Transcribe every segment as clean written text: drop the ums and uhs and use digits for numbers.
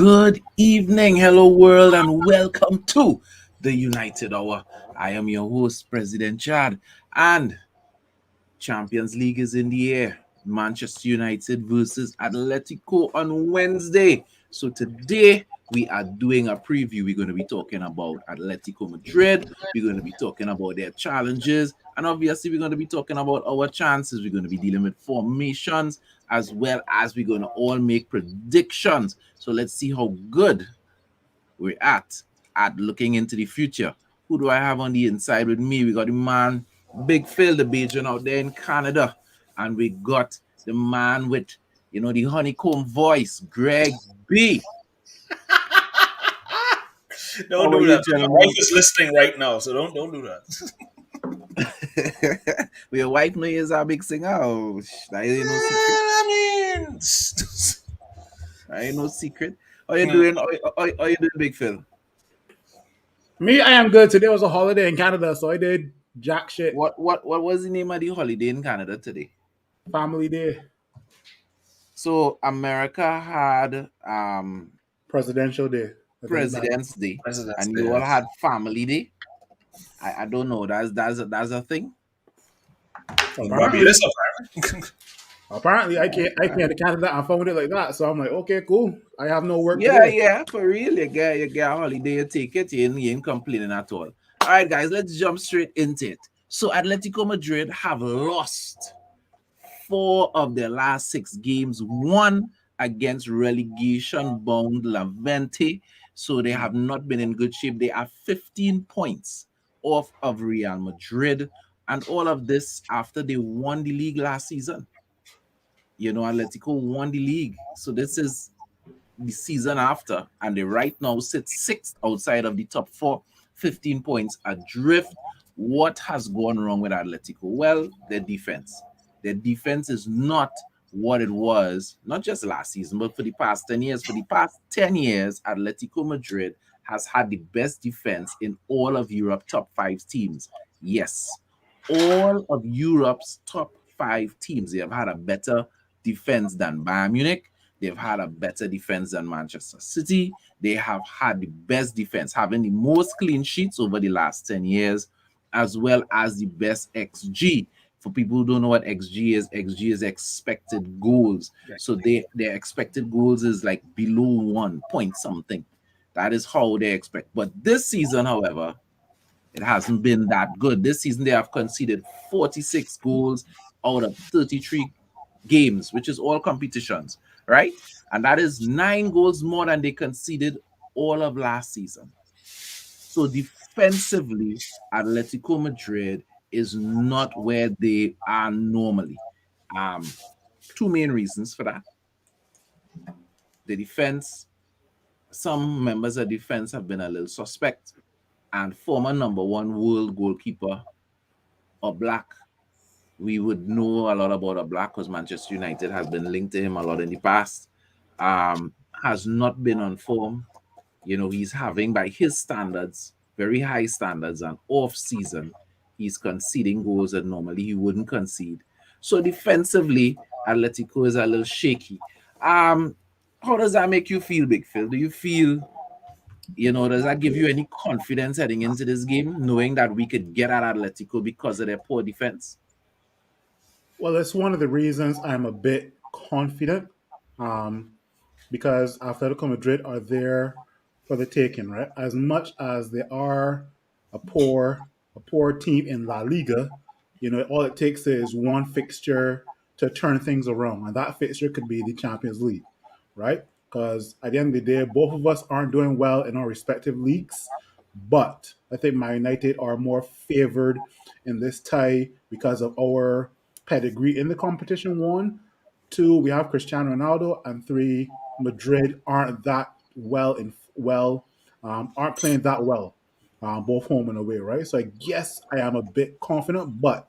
Good evening, hello world, and welcome to the United Hour. I am your host, President Chad, and Champions League is in the air. Manchester United versus Atletico on Wednesday. So today we are doing a preview. We're going to be talking about Atletico Madrid. We're going to be talking about their challenges. And obviously, we're going to be talking about our chances. We're going to be dealing with formations as well as we're going to all make predictions. So let's see how good we're at looking into the future. Who do I have on the inside with me? We got the man, Big Phil, the Bajan out there in Canada. And we got the man with, the honeycomb voice, Greg B. Don't How are do you, that. My wife gentlemen? is listening right now, so don't do that. Your wife knows you're a big singer. Oh, that ain't no secret. I mean, That ain't no secret. How you doing? How you doing, Big Phil? Me, I am good. Today was a holiday in Canada, so I did jack shit. What was the name of the holiday in Canada today? Family day, So America had presidential day. I think that. President's Day, President's and Day. you all had Family Day. I don't know. That's a thing. In Apparently, Barbados, apparently. apparently, I can't to Canada and found it like that. So I'm like, okay, cool. I have no work Yeah, today. yeah, for real. You get a holiday, you take it, you ain't complaining at all. All right, guys, let's jump straight into it. So Atletico Madrid have lost 4 of their last 6 games, one against relegation-bound Levante. So they have not been in good shape. They are 15 points off of Real Madrid. And all of this after they won the league last season. Atletico won the league. So this is the season after, and they right now sit sixth outside of the top four, 15 points adrift. What has gone wrong with Atletico? Well, their defense. Their defense is not what it was, not just last season, but for the past 10 years. For the past 10 years, Atletico Madrid has had the best defense in all of Europe top five teams. Yes, all of Europe's top five teams. They have had a better defense than Bayern Munich. They've had a better defense than Manchester City. They have had the best defense, having the most clean sheets over the last 10 years, as well as the best XG. For people who don't know what XG is expected goals. So their expected goals is like below 1 point something. That is how they expect. But this season, however, it hasn't been that good. This season, they have conceded 46 goals out of 33 games, which is all competitions, right? And that is 9 goals more than they conceded all of last season. So defensively, Atletico Madrid is not where they are normally. Two main reasons for that. The defense, some members of defense have been a little suspect, and former number one world goalkeeper, Black, we would know a lot about Black because Manchester United has been linked to him a lot in the past. Has not been on form. He's having, by his standards, very high standards, and off season, he's conceding goals that normally he wouldn't concede. So defensively, Atletico is a little shaky. How does that make you feel, Big Phil? Do you feel, does that give you any confidence heading into this game, knowing that we could get at Atletico because of their poor defense? Well, that's one of the reasons I'm a bit confident, um, because Atletico Madrid are there for the taking, right? As much as they are a poor a poor team in La Liga, all it takes is one fixture to turn things around, and that fixture could be the Champions League, right? Because at the end of the day, both of us aren't doing well in our respective leagues, but I think Man United are more favored in this tie because of our pedigree in the competition. One, two, we have Cristiano Ronaldo, and three, Madrid aren't that aren't playing that well, both home and away, right? So I guess I am a bit confident, but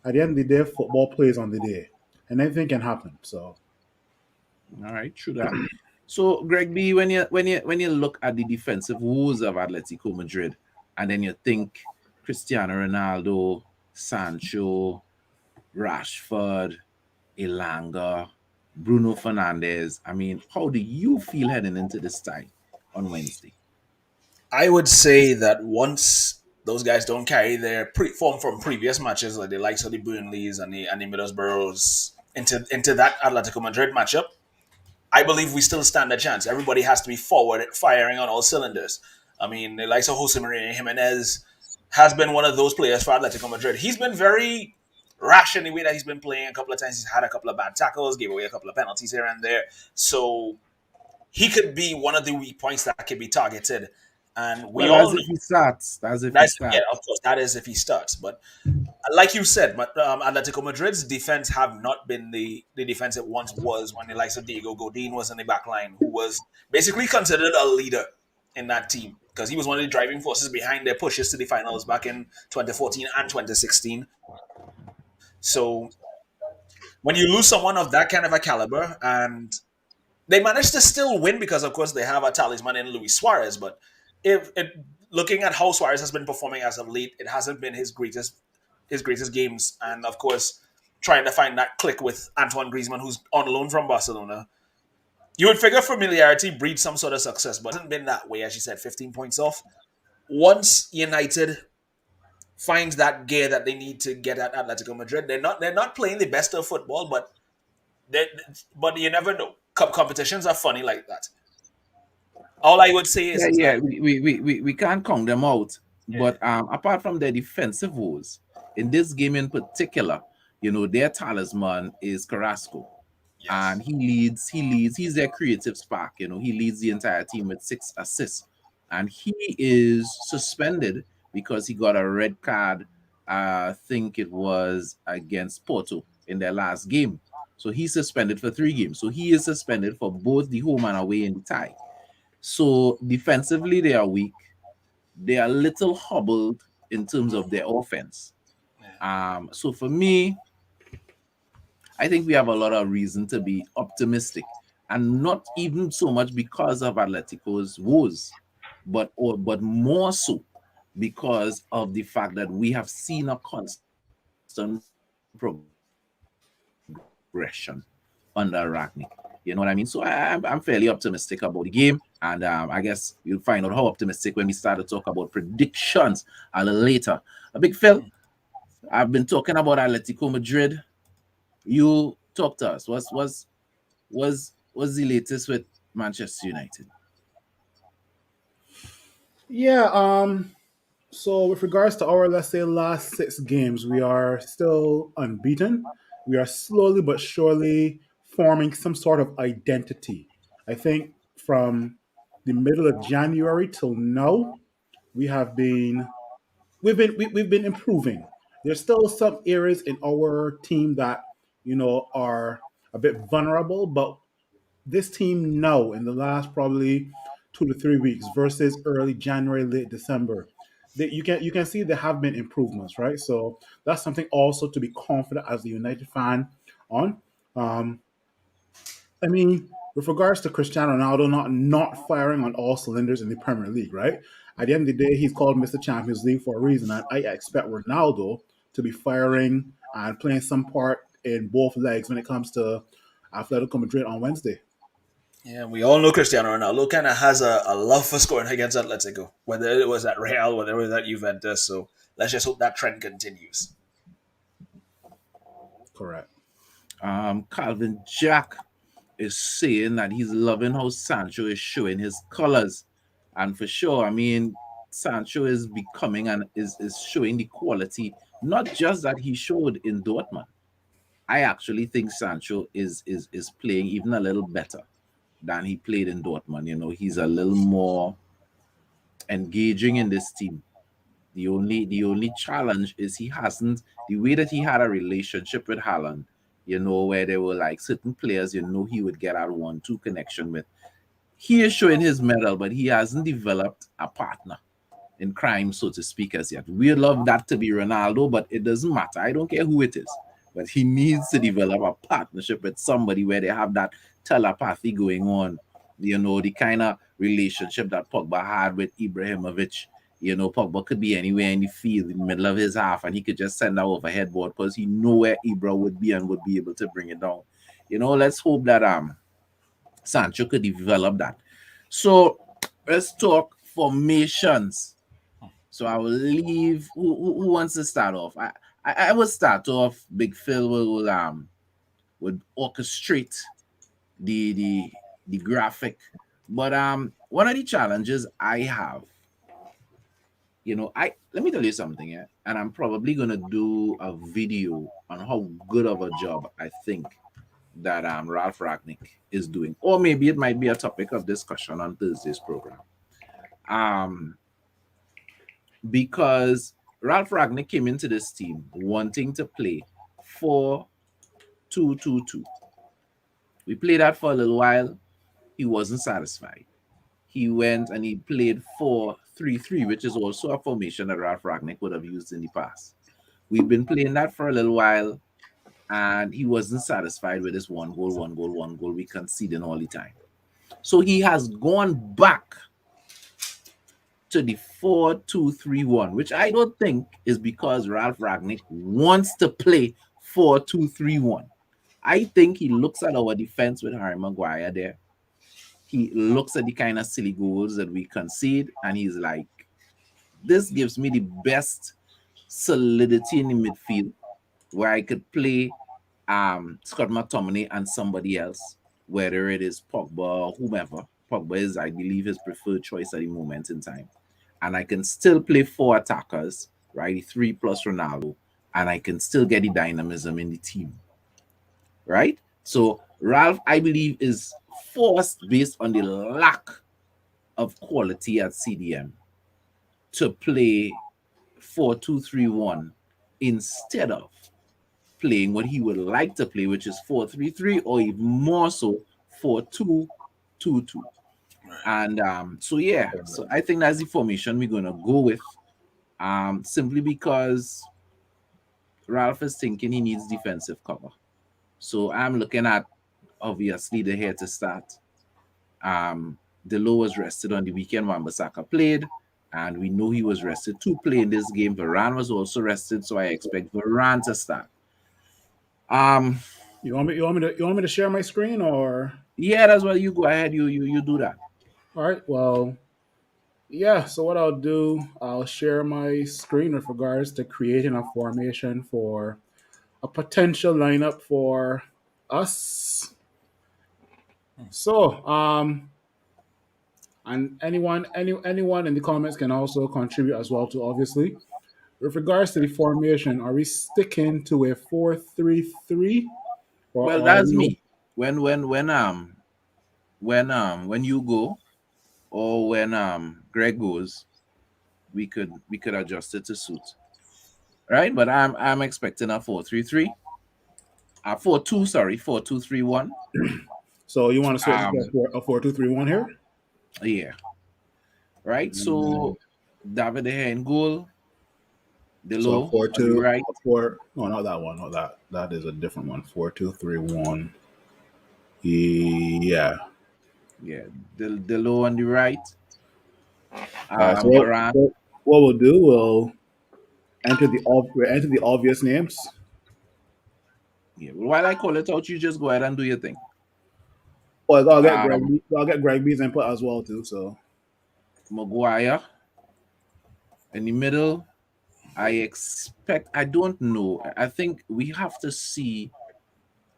at the end of the day, football plays on the day, and anything can happen. So All right, true that. So, Greg B, when you look at the defensive woes of Atletico Madrid, and then you think Cristiano Ronaldo, Sancho, Rashford, Elanga, Bruno Fernandez. I mean, how do you feel heading into this tie on Wednesday? I would say that once those guys don't carry their form from previous matches, like the likes of the Burnleys and the Middlesbroughs, into that Atletico Madrid matchup, I believe we still stand a chance. Everybody has to be forward, firing on all cylinders. I mean, the likes of Jose Maria Jimenez has been one of those players for Atletico Madrid. He's been very rash in the way that he's been playing. A couple of times he's had a couple of bad tackles, gave away a couple of penalties here and there. So he could be one of the weak points that could be targeted. And we Well, all as know if he starts, as if he that's, yeah, starts. of course, that is if he starts. But like you said, Atletico Madrid's defense have not been the defense it once was when the likes of Diego Godin was in the back line, who was basically considered a leader in that team because he was one of the driving forces behind their pushes to the finals back in 2014 and 2016. So when you lose someone of that kind of a caliber, and they managed to still win because, of course, they have a talisman in Luis Suarez. But if it, looking at how Suarez has been performing as of late, it hasn't been his greatest games. And of course, trying to find that click with Antoine Griezmann, who's on loan from Barcelona. You would figure familiarity breeds some sort of success, but it hasn't been that way, as you said, 15 points off. Once United finds that gear that they need to get at Atletico Madrid, they're not playing the best of football, they, but you never know. Cup competitions are funny like that. All I would say is, Yeah, is yeah, that we can't count them out. yeah, But apart from their defensive woes, in this game in particular, their talisman is Carrasco. And yes, he's their creative spark. He leads the entire team with 6 assists. And he is suspended because he got a red card. I think it was against Porto in their last game. So he's suspended for 3 games. So he is suspended for both the home and away in the tie. So defensively, they are weak. They are a little hobbled in terms of their offense. yeah, So for me, I think we have a lot of reason to be optimistic, and not even so much because of Atletico's woes, but more so because of the fact that we have seen a constant progression under Ragnick. You know what I mean? So I'm fairly optimistic about the game, and I guess you'll find out how optimistic when we start to talk about predictions a little later. Big Phil, I've been talking about Atletico Madrid. You talk to us. Was the latest with Manchester United? Yeah. So with regards to our, let's say, last 6 games, we are still unbeaten. We are slowly but surely forming some sort of identity. I think from the middle of January till now, we have been we've been improving. There's still some areas in our team that are a bit vulnerable, but this team now in the last probably 2 to 3 weeks versus early January, late December, you can see there have been improvements, right? So that's something also to be confident as a United fan on. Um, I mean, with regards to Cristiano Ronaldo not firing on all cylinders in the Premier League, right? At the end of the day, he's called Mr. Champions League for a reason, and I expect Ronaldo to be firing and playing some part in both legs when it comes to Atletico Madrid on Wednesday. yeah. We all know Cristiano Ronaldo kind of has a love for scoring against Atletico, whether it was at Real, whether it was at Juventus. So let's just hope that trend continues. Correct. Calvin Jack is saying that he's loving how Sancho is showing his colors. And for sure, I mean, Sancho is becoming and is showing the quality, not just that he showed in Dortmund. I actually think Sancho is playing even a little better than he played in Dortmund. He's a little more engaging in this team. The only challenge is he hasn't the way that he had a relationship with Haaland, where there were like certain players, he would get out 1-2 connection with. He is showing his medal, but he hasn't developed a partner in crime, so to speak, as yet. We love that to be Ronaldo, but it doesn't matter. I don't care who it is. But he needs to develop a partnership with somebody where they have that telepathy going on. The kind of relationship that Pogba had with Ibrahimovic. Pogba could be anywhere in the field in the middle of his half, and he could just send that over headboard because he know where Ibra would be and would be able to bring it down. Let's hope that Sancho could develop that. So let's talk formations. So I will leave. Who wants to start off? I will start off. Big Phil will orchestrate the the graphic. But one of the challenges I have, I let me tell you something, yeah, and I'm probably gonna do a video on how good of a job I think that Ralph Ragnick is doing, or maybe it might be a topic of discussion on Thursday's program. Um, because Ralph Ragnick came into this team wanting to play 4-2-2-2. We played that for a little while. He wasn't satisfied. He went and he played 4-3-3, which is also a formation that Ralph Ragnick would have used in the past. We've been playing that for a little while, and he wasn't satisfied with this one goal, one goal, one goal. We conceding all the time. So he has gone back to the 4-2-3-1, which I don't think is because Ralph Ragnick wants to play 4-2-3-1. I think he looks at our defense with Harry Maguire there. He looks at the kind of silly goals that we concede, and he's like, this gives me the best solidity in the midfield where I could play Scott McTominay and somebody else, whether it is Pogba or whomever. Pogba is, I believe, his preferred choice at the moment in time. And I can still play four attackers, right? Three plus Ronaldo, and I can still get the dynamism in the team, right? So Ralph, I believe, is forced based on the lack of quality at CDM to play 4-2-3-1 instead of playing what he would like to play, which is 4-3-3, or even more so 4-2-2-2. And so yeah, so I think that's the formation we're gonna go with. Simply because Ralph is thinking he needs defensive cover. So I'm looking at obviously the here to start. Delo was rested on the weekend. Wan-Bissaka played, and we know he was rested to play in this game. Varane was also rested, so I expect Varane to start. Um, You want me to share my screen or? yeah, that's what you go ahead. You do that. All right. Well, yeah. So what I'll do, I'll share my screen with regards to creating a formation for a potential lineup for us. So, and anyone in the comments can also contribute as well to obviously. With regards to the formation, are we sticking to a 4-3-3 or Well, are that's we? me. When you go or when Greg goes, we could adjust it to suit. Right? But I'm expecting a 4-3-3. 4-2, sorry, 4-2-3-1. So you want to switch to Um, a 4-2-3-1 here? yeah. Right? And So David De Gea in goal, so a Delo four on the two right. a four. No, not that one. No, that is a different one. 4-2-3-1. Yeah. Yeah, Delo on the right. All right. So Varane. what we'll do, we'll enter the obvious names. Yeah. While I call it out, you just go ahead and do your thing. Well, I'll get Greg. Um, I'll get Greg B's input as well too. So Maguire in the middle. I don't know. I think we have to see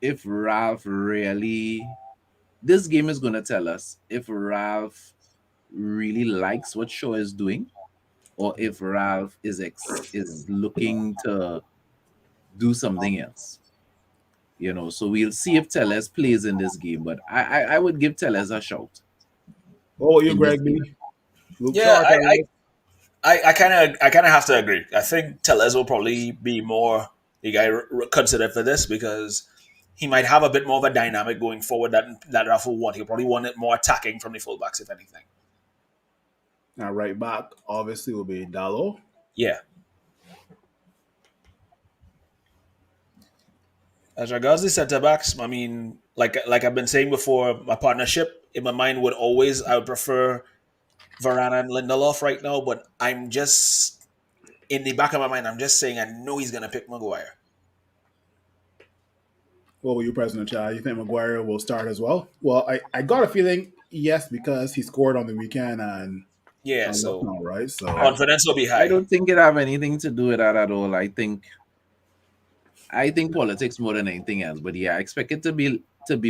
if Ralph really. This game is going to tell us if Ralph really likes what Shaw is doing, or if Ralph is looking to do something else. So we'll see if Teles plays in this game, but I would give Teles a shout what will you, in this Greg game. B? Luke Yeah, Shaw, Tavares. I kind of have to agree. I think Tellez will probably be more the guy considered for this because he might have a bit more of a dynamic going forward that Rafa will want. He'll probably want it more attacking from the fullbacks, if anything. Now right back obviously will be Dallo. Yeah. As regards the centre backs, I mean, like I've been saying before, my partnership in my mind would always I would prefer Varane and Lindelof right now, but I'm just in the back of my mind, I'm just saying I know he's gonna pick Maguire. What were you, President Chad? You think Maguire will start as well? Well, I got a feeling yes because he scored on the weekend Yeah, and so whatnot, right? I, So confidence will be I high. don't think it have anything to do with that at all. I think politics more than anything else. But yeah, I expect it to be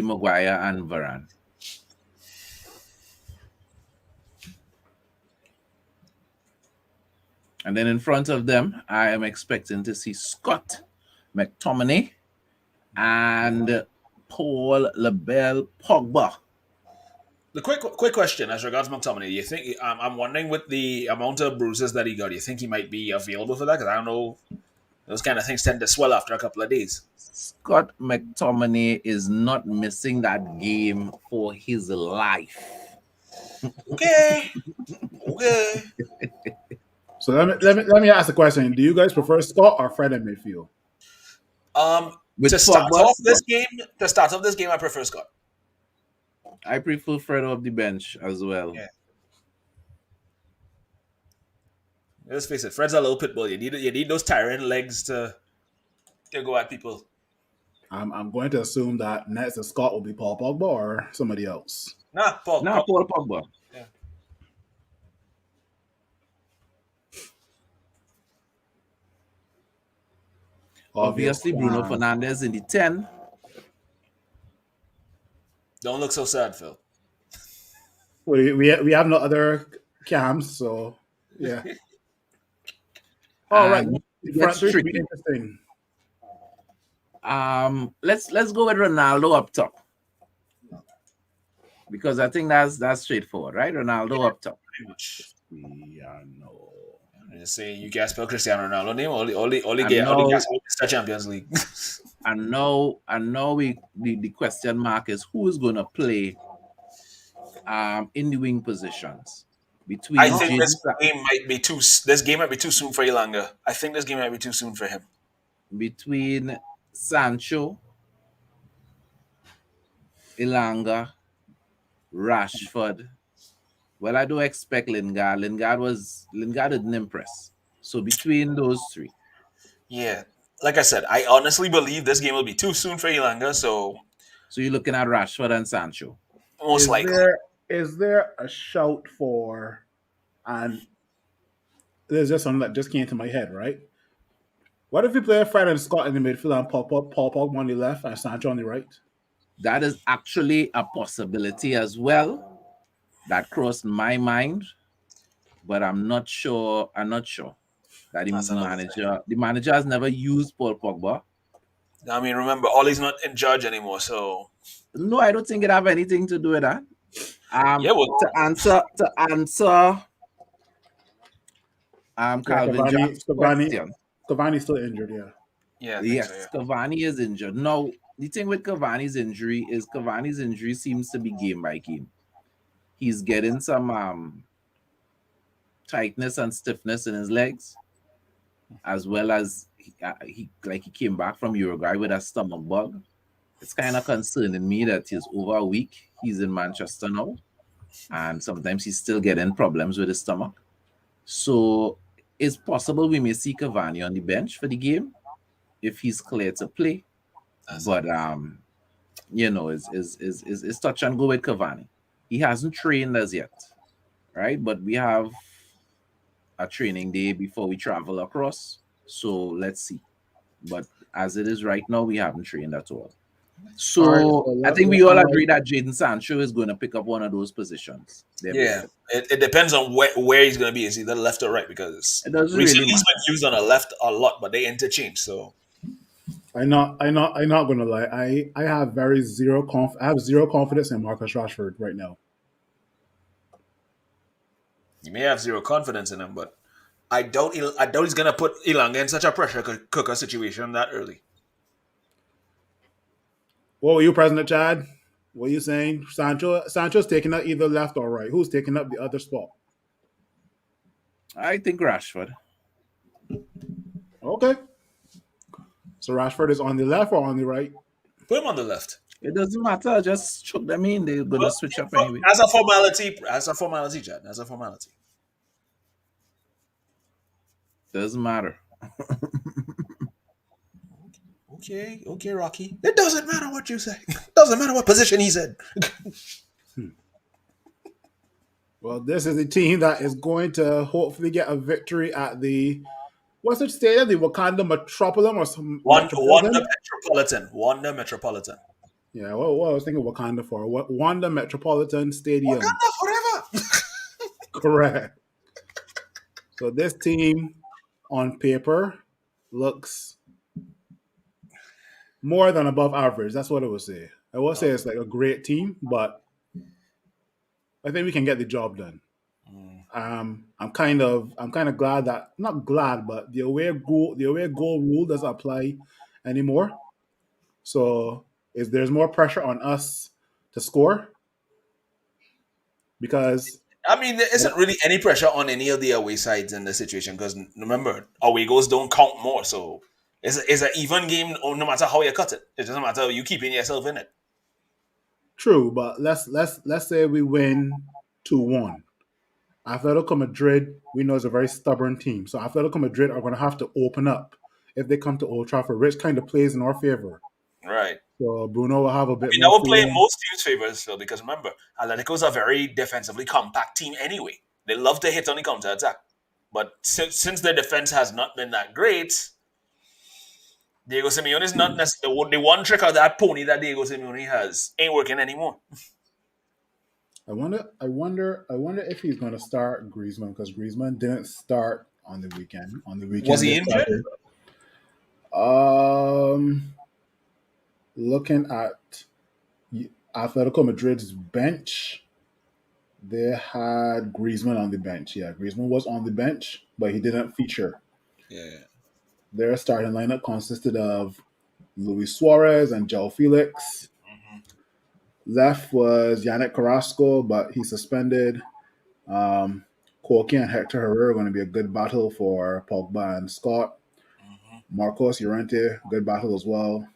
Maguire and Varane. And then in front of them, I am expecting to see Scott McTominay and Paul Labelle Pogba. The quick question as regards McTominay, do you think I'm wondering with the amount of bruises that he got, do you think he might be available for that? Because I don't know, those kind of things tend to swell after a couple of days. Scott McTominay is not missing that game for his life. Okay, okay. let me ask a question. Do you guys prefer Scott or Fred in midfield? Um, With to start Pogba, off Scott, this game, to start off this game, I prefer Scott. I prefer Fred off the bench as well. Yeah, let's face it, Fred's a little pit bull. You need those tyrant legs to go at people. I'm going to assume that next to Scott will be Paul Pogba or somebody else. Nah, Now, Paul Pogba. yeah. Obvious. Obviously, Bruno Fernandez in the 10. Don't look so sad, Phil. We have no other cams, so yeah. All right, And it front gets three should be tricky. interesting. Let's go with Ronaldo up top because I think that's straightforward, right? Ronaldo up top. Pretty much. Cristiano. Just say you can't spell Cristiano Ronaldo name. Only And get only now gas Mr. Champions League. and now the question mark is who is going to play in the wing positions I between Not think Jaden this game might be too soon for Elanga. I think this game might be too soon for him. between Sancho, Ilanga, Rashford. Well, I don't expect Lingard. Lingard didn't impress. So between those three, Yeah. Like I said, I honestly believe this game will be too soon for Elanga, so so you're looking at Rashford and Sancho. most is likely. there a shout for and there's just something that just came to my head, right? What if we play Fred and Scott in the midfield and Paul Pogba on the left and Sancho on the right? That is actually a possibility as well. That crossed my mind, but I'm not sure. I'm not sure that the That's another thing. manager the manager has never used Paul Pogba. I mean, remember, Ollie's not in charge anymore, so No, I don't think it have anything to do with that. yeah, well, To answer Yeah, Calvin John's question. Cavani's still injured. Yeah, yeah, I think so. Yes, Yeah, Cavani is injured. Now, the thing with Cavani's injury seems to be game by game. He's getting some tightness and stiffness in his legs, as well as he came back from Uruguay with a stomach bug. It's kind of concerning me that he's over a week. He's in Manchester now, and sometimes he's still getting problems with his stomach. So it's possible we may see Cavani on the bench for the game if he's clear to play. that's it. But it's touch and go with Cavani. He hasn't trained as yet, right? But we have a training day before we travel across. So let's see. But as it is right now, we haven't trained at all. all right. So So I think we all all agree right. that Jaden Sancho is going to pick up one of those positions. There we have Yeah, it. it depends on where he's going to be. Is either left or right? Because It doesn't recently really he's matter. been used on the left a lot, but they interchange. So I'm not gonna lie. I have I have zero confidence in Marcus Rashford right now. you may have zero confidence in him, but I doubt he's going to put Ilanga in such a pressure cooker situation that early. What were you, President Chad? What are you saying? Sancho's taking up either left or right. Who's taking up the other spot? I think Rashford. Okay. So Rashford is on the left or on the right? Put him on the left. It doesn't matter. Just chuck them in. They're going to Well, switch up anyway. as a formality, Chad, as a formality. Doesn't matter. Okay, okay, Rocky. It doesn't matter what you say. Doesn't matter what position he's in. Hmm. Well, this is a team that is going to hopefully get a victory at the what's it stadium? The Wakanda Metropolitan or some Wanda Metropolitan? Metropolitan. Wanda Metropolitan. Yeah, what I was thinking Wakanda for? What Wanda Metropolitan Stadium. Wakanda forever. Correct. So this team on paper looks more than above average. That's what I would say. I will say it's like a great team, but I think we can get the job done. Mm. I'm kind of glad that not glad, but the away goal rule doesn't apply anymore. So is there's more pressure on us to score because I mean, there isn't really any pressure on any of the away sides in this situation because remember, away goals don't count more. So it's an even game no matter how you cut it. It doesn't matter you keeping yourself in it. true, but let's say we win 2-1. Atletico Madrid, we know is a very stubborn team. So Atletico Madrid are going to have to open up if they come to Old Trafford, which kind of plays in our favor. Right. So Bruno will have a I bit mean, that more would play in freedom. most teams' favors, Phil, because remember, Atletico's a very defensively compact team anyway. They love to hit on the counter attack. But since their defense has not been that great, Diego Simeone is not necessarily the one trick of that pony that Diego Simeone has ain't working anymore. I wonder if he's going to start Griezmann because Griezmann didn't start on the weekend. On the Was weekend they he injured? started. Um, looking at Atletico Madrid's bench, they had Griezmann on the bench. Yeah, Griezmann was on the bench, but he didn't feature. Yeah. Their starting lineup consisted of Luis Suarez and João Felix. Hmm. Left was Yannick Carrasco, but he's suspended. Um, Koke and Hector Herrera are going to be a good battle for Pogba and Scott. Hmm. Marcos Llorente, good battle as well.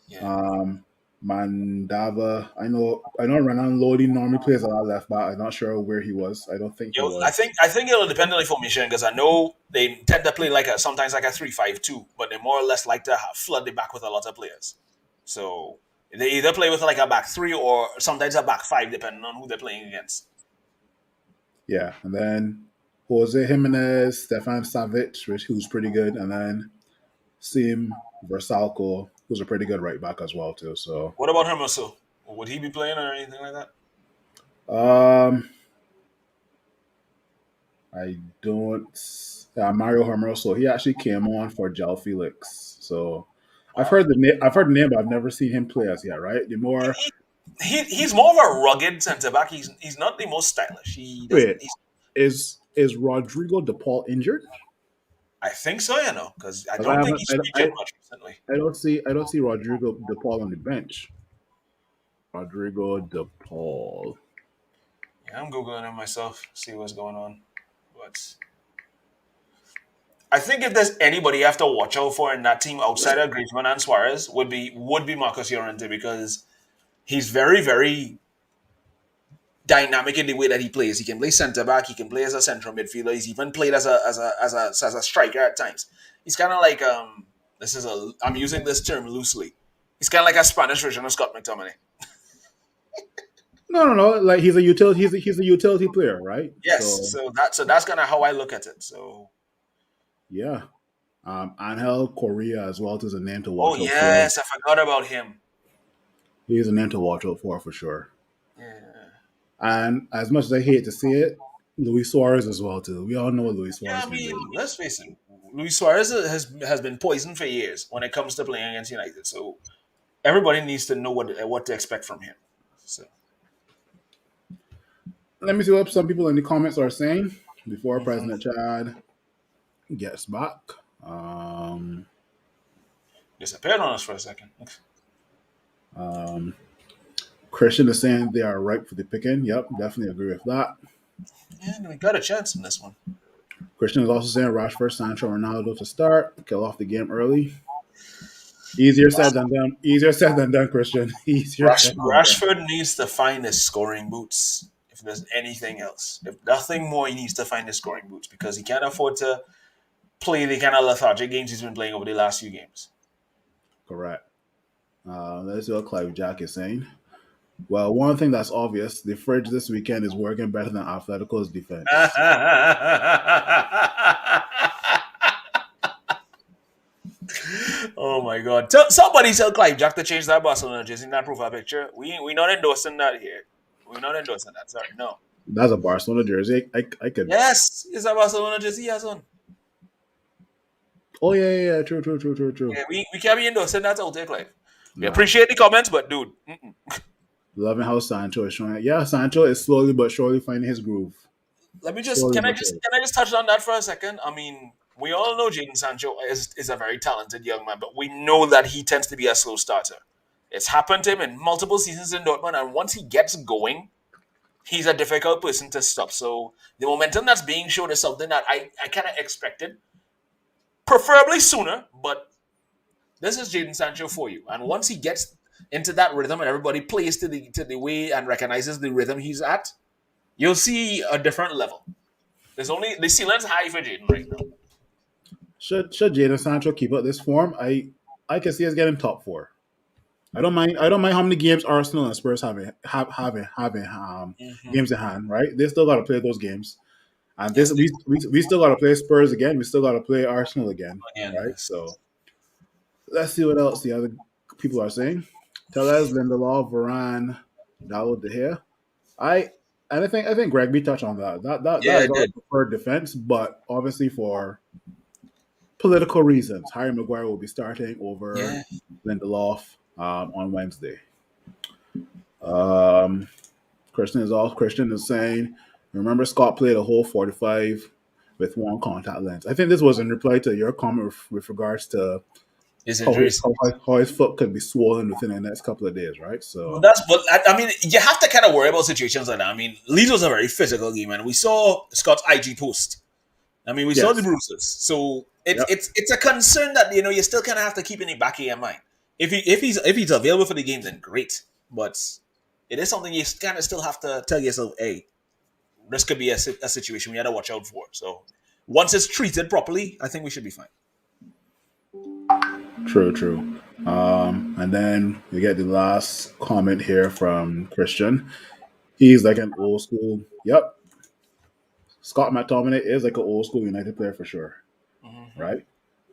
Yeah. Um, Mandava, I know Renan Lodi normally plays a lot left back. I'm not sure where he was. I don't think he Yo, I was. think I think it'll depend on the formation because I know they tend to play like sometimes like a 3-5-2, but they more or less like to flood the back with a lot of players. So they either play with like a back three or sometimes a back five, depending on who they're playing against. Yeah, and then Jose Jimenez, Stefan Savic, who's pretty good, and then Sim Versalco, who's a pretty good right back as well too. So What about Hermoso? Would he be playing or anything like that? um, I don't. Mario Hermoso, he actually came on for Jao Felix. So I've Wow. heard the name. I've heard the name, but I've never seen him play as yet. Right? The more He's more of a rugged centre back. He's not the most stylish. He doesn't. wait is Rodrigo De Paul injured? I think so, because I Because I don't think haven't. he's featured much recently. I don't see Rodrigo De Paul on the bench. Rodrigo De Paul. Yeah, I'm googling it myself, see what's going on. But I think if there's anybody you have to watch out for in that team outside of Griezmann and Suarez would be Marcos Llorente because he's very very dynamic in the way that he plays. He can play centre back. He can play as a central midfielder. He's even played as a striker at times. He's kind of like I'm using this term loosely. He's kind of like a Spanish version of Scott McTominay. No. Like he's a utility. He's a utility player, right? Yes, So so that's kind of how I look at it. So yeah. Angel Correa as well is a name to oh watch out for. yes, I forgot about him. He's a name to watch out for sure. Yeah, And as much as I hate to see it, Luis Suarez as well too. We all know what Luis yeah. Suarez I can mean, do. let's face it. Luis Suarez has been poisoned for years when it comes to playing against United. So everybody needs to know what to expect from him. So. Let me see what some people in the comments are saying before Mhm. President Chad gets back. Um, Disappeared on us for a second. um, Christian is saying they are ripe for the picking. Yep, definitely agree with that. Yeah, we got a chance in this one. Christian is also saying Rashford, Sancho, Ronaldo to start, kill off the game early. Easier said than done. Easier said than done, Christian. Easier said than done. Rashford needs to find his scoring boots. If there's anything else, if nothing more, he needs to find his scoring boots because he can't afford to play the kind of lethargic games he's been playing over the last few games. Correct. Let's see what Clive Jack is saying. Well, one thing that's obvious: the fridge this weekend is working better than Atletico's defense. Oh my God! Somebody tell Clive Jack to change that Barcelona jersey in that profile picture. We not endorsing that here. We're not endorsing that. Sorry, no. That's a Barcelona jersey. I could. Yes, it's a Barcelona jersey. Yes, on. Oh yeah, yeah, yeah. True, true, true, true, true. Yeah, we can't be endorsing that out there, Clive. We Nah, appreciate the comments, but dude, loving how Sancho is showing it. Yeah, Sancho is slowly but surely finding his groove. let me just Slowly but surely. can I just touch on that for a second? I mean, we all know Jaden Sancho is a very talented young man, but we know that he tends to be a slow starter. It's happened to him in multiple seasons in Dortmund, and once he gets going, he's a difficult person to stop. So the momentum that's being shown is something that I kind of expected, preferably sooner, but this is Jaden Sancho for you. And once he gets into that rhythm and everybody plays to the way and recognizes the rhythm he's at, you'll see a different level. There's only the ceiling's high for Jaden right now. Should Jadon Sancho keep up this form? I can see us getting top four. I don't mind. I don't mind how many games Arsenal and Spurs having Mm-hmm. games in hand. Right? They still got to play those games, and Yes, this we still got to play Spurs again. We still got to play Arsenal again. again, Right? yes. So let's see what else the other people are saying. Tellez, Lindelof, Varane, Dalot, De Gea. I I think Greg B touched on that. That Yeah, is it our did. preferred defense, but obviously for political reasons, Harry Maguire will be starting over Yeah. Lindelof on Wednesday. Um, Christian is saying, remember Scott played a whole 45 with one contact lens. I think this was in reply to your comment with regards to His injuries. how his foot could be swollen within the next couple of days, right? Well, So that's but I mean you have to kind of worry about situations like that. I mean, Leeds was a very physical game, and we saw Scott's IG post. I mean, we saw the yes, bruises, so yep, it's a concern that you still kind of have to keep in the back of your mind. If he's available for the game, then great. But it is something you kind of still have to tell yourself, hey, this could be a situation we had to watch out for. So once it's treated properly, I think we should be fine. true, true. And then we get the last comment here from Christian. He's like an old school. Yep, Scott McTominay is like an old school United player for sure, Mm-hmm. right?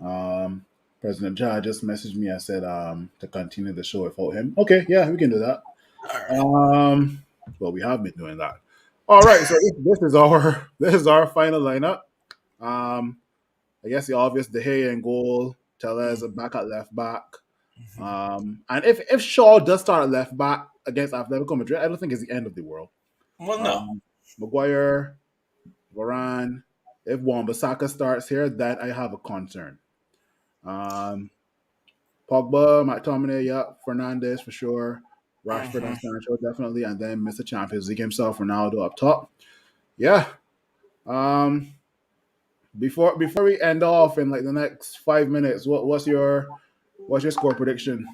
Um, President Jha just messaged me. I said to continue the show without him. Okay, yeah, we can do that. All right. Um, well, we have been doing that. All right, so this is our this is our final lineup. Um, I guess the obvious: De Gea in goal, Tellez back at left back. Mm-hmm. And if Shaw does start at left back against Atletico Madrid, I don't think it's the end of the world. Well, no. Um, Maguire, Varane. If Wan-Bissaka starts here, then I have a concern. Um, Pogba, McTominay, yeah, Fernandez for sure. Rashford Mm-hmm. and Sancho definitely, and then Mr. Champions League himself, Ronaldo up top. Yeah. Um, before we end off in like the next 5 minutes, what's your score prediction?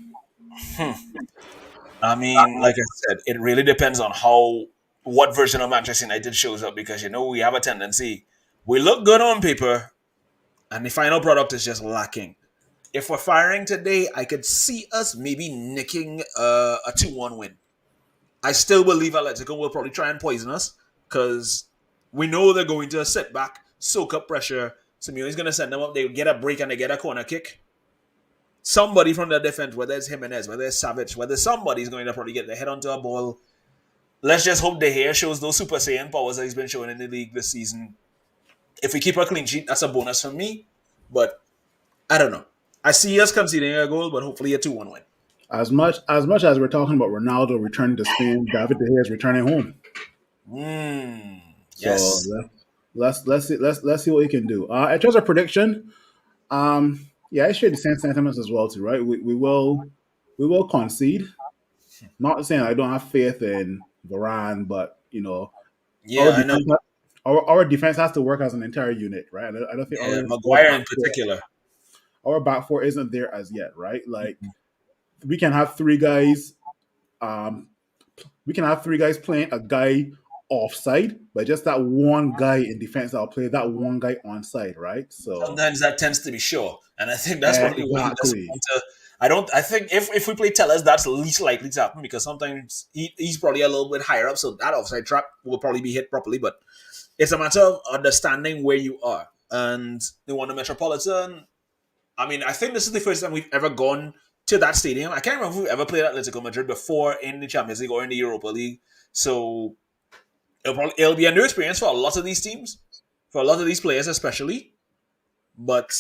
I mean, like I said, it really depends on how what version of Manchester United shows up because we have a tendency we look good on paper and the final product is just lacking. If we're firing today, I could see us maybe nicking a 2-1 win. I still believe Atletico will probably try and poison us because we know they're going to sit back, soak up pressure. Simeone's going to send them up. They get a break and they get a corner kick. Somebody from the defense, whether it's Jimenez, whether it's Savage, whether somebody's going to probably get their head onto a ball. Let's just hope De Gea shows those Super Saiyan powers that he's been showing in the league this season. If we keep a clean sheet, that's a bonus for me. But I don't know. I see us conceding a goal, but hopefully a 2-1 win. As much as we're talking about Ronaldo returning to Spain, David De Gea is returning home. So Yes. let's see what he can do. In terms of prediction, yeah, I share the same sentiments as well too, right? We will concede. Not saying I don't have faith in Varane, but our Yeah, I know. defense our defense has to work as an entire unit, right? I don't think Yeah, our Maguire back in four particular. isn't there as yet, right? Like we can have three guys. Um, we can have three guys playing a guy offside, but just that one guy in defense that'll play that one guy onside, right? So Sometimes that tends to be sure. And I think that's probably what he doesn't exactly. want to. I don't. I think if we play Tellers, that's least likely to happen because sometimes he's probably a little bit higher up, so that offside trap will probably be hit properly. But it's a matter of understanding where you are. And the one, the Metropolitan, I mean, I think this is the first time we've ever gone to that stadium. I can't remember if we've ever played Atletico Madrid before in the Champions League or in the Europa League. So it'll be a new experience for a lot of these teams, for a lot of these players especially. But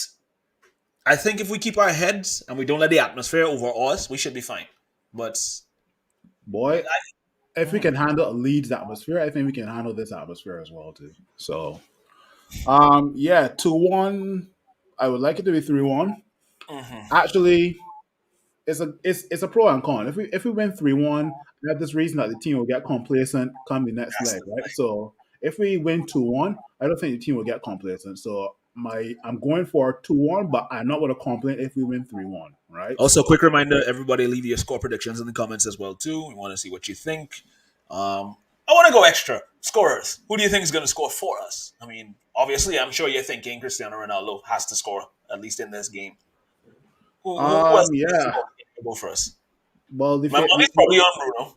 I think if we keep our heads and we don't let the atmosphere overawe us, we should be fine. But Boy, if we mhm, can handle a Leeds atmosphere, I think we can handle this atmosphere as well too. So, yeah, 2-1. I would like it to be 3-1. mhm, Actually, it's a pro and con. If we win 3-1, I have this reason that the team will get complacent come the next that's leg, the right? thing. So if we win 2-1, I don't think the team will get complacent. So I'm going for 2-1, but I'm not going to complain if we win 3-1, right? Also, So quick reminder: everybody, leave your score predictions in the comments as well too. We want to see what you think. I want to go extra scorers. Who do you think is going to score for us? I mean, obviously, I'm sure you're thinking Cristiano Ronaldo has to score at least in this game. Who else do you think yeah. will go for us? Well, My money's probably on Bruno.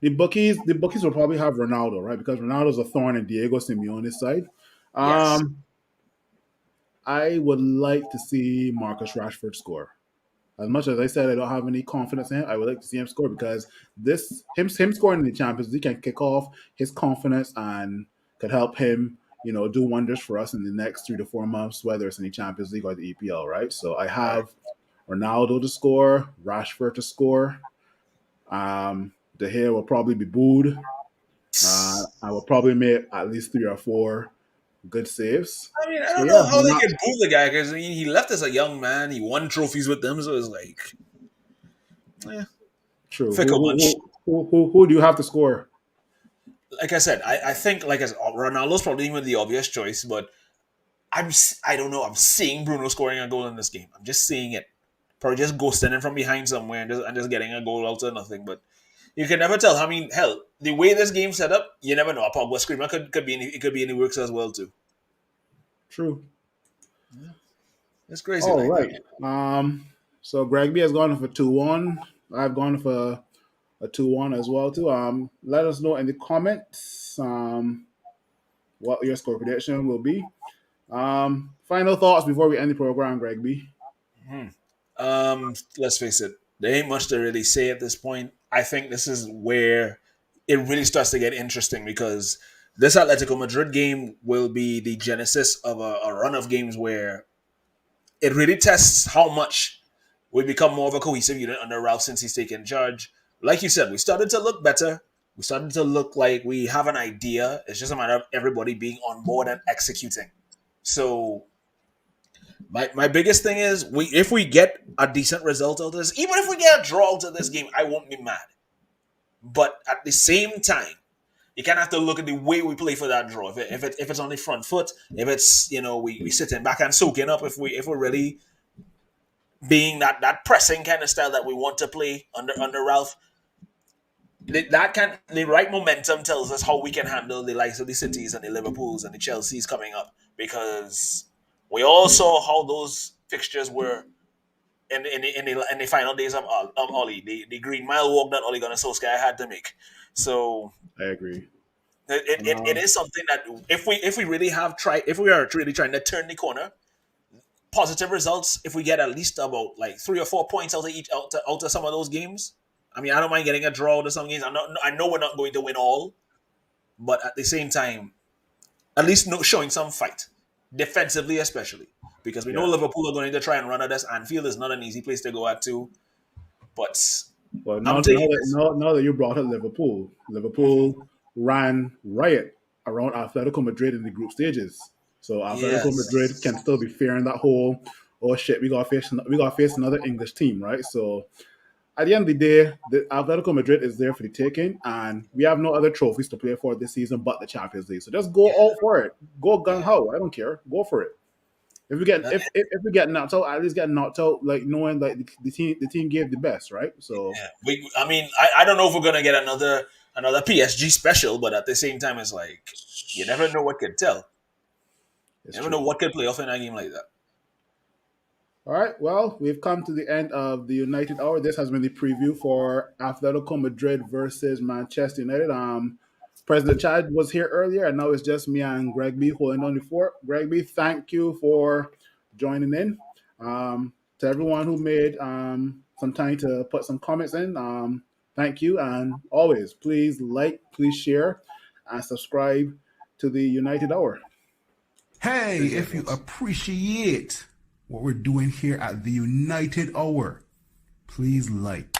the bookies will probably have Ronaldo, right? Because Ronaldo's a thorn in Diego Simeone's side. Yes. Um, I would like to see Marcus Rashford score. As much as I said I don't have any confidence in him, I would like to see him score because this him scoring in the Champions League can kick off his confidence and could help him, do wonders for us in the next 3 to 4 months, whether it's in the Champions League or the EPL, right? So I Right. have Ronaldo to score, Rashford to score. De Gea will probably be booed. I will probably make at least 3 or 4 good saves. I mean, I So don't yeah, know how we're they not can boo the guy because he left as a young man. He won trophies with them, so it's like, yeah, true. fickle bunch. Who do you have to score? Like I said, I think like I said, Ronaldo's probably even the obvious choice, but I don't know. I'm seeing Bruno scoring a goal in this game. I'm just seeing it. Probably just ghosting in from behind somewhere and just getting a goal out of nothing. But you can never tell. I mean, hell, the way this game's set up, you never know. A Pogba screamer could be it could be in the works as well too. True. It's crazy All like that. right. So Greg B has gone for 2-1. I've gone for a 2-1 as well too. Let us know in the comments what your score prediction will be. Final thoughts before we end the program, Greg B. Hmm. Let's face it, there ain't much to really say at this point. I think this is where it really starts to get interesting because this Atletico Madrid game will be the genesis of a run of games where it really tests how much we become more of a cohesive unit under Ralph since he's taken charge. Like you said, we started to look better. We started to look like we have an idea. It's just a matter of everybody being on board and executing. So my biggest thing is if we get a decent result out of this, even if we get a draw out of this game, I won't be mad. But at the same time, you kind of have to look at the way we play for that draw. If it's on the front foot, if it's we sitting back and soaking up, if we're really being that pressing kind of style that we want to play under Ralph, the right momentum tells us how we can handle the likes of the Cities and the Liverpools and the Chelseas coming up because we all saw how those fixtures were in the final days of Ollie, the Green Mile walk that Ole Gunnar Solskjaer had to make. So I agree. it is something that if we really if we are really trying to turn the corner, positive results. If we get at least about like 3 or 4 points out of some of those games, I mean, I don't mind getting a draw to some games. I know we're not going to win all, but at the same time, at least showing some fight defensively, especially because we know Yeah. Liverpool are going to try and run at us. Anfield is not an easy place to go at too, but Well, now, I'm now taking that this. now, now that you brought up Liverpool, Mhm. Liverpool ran riot around Atletico Madrid in the group stages. So Atletico Madrid can Yes. still be fearing that whole, oh shit, we gotta face another English team, right? So at the end of the day, the Atletico Madrid is there for the taking, and we have no other trophies to play for this season but the Champions League. So just go Yeah. all for it. Go gung Yeah. ho. I don't care. Go for it. If we get Uh, if we get knocked out, at least get knocked out like knowing like the team gave the best, right? So yeah. I mean, I don't know if we're gonna get another PSG special, but at the same time, it's like you never know what could tell. it's You never know true. what could play off in a game like that. All right. Well, we've come to the end of the United Hour. This has been the preview for Atletico Madrid versus Manchester United. President Chad was here earlier, and now it's just me and Greg B holding on the fort. Greg B, thank you for joining in. To everyone who made some time to put some comments in, thank you. And always, please like, please share, and subscribe to the United Hour. Hey, Appreciate it, if you boss. appreciate what we're doing here at the United Hour, please like,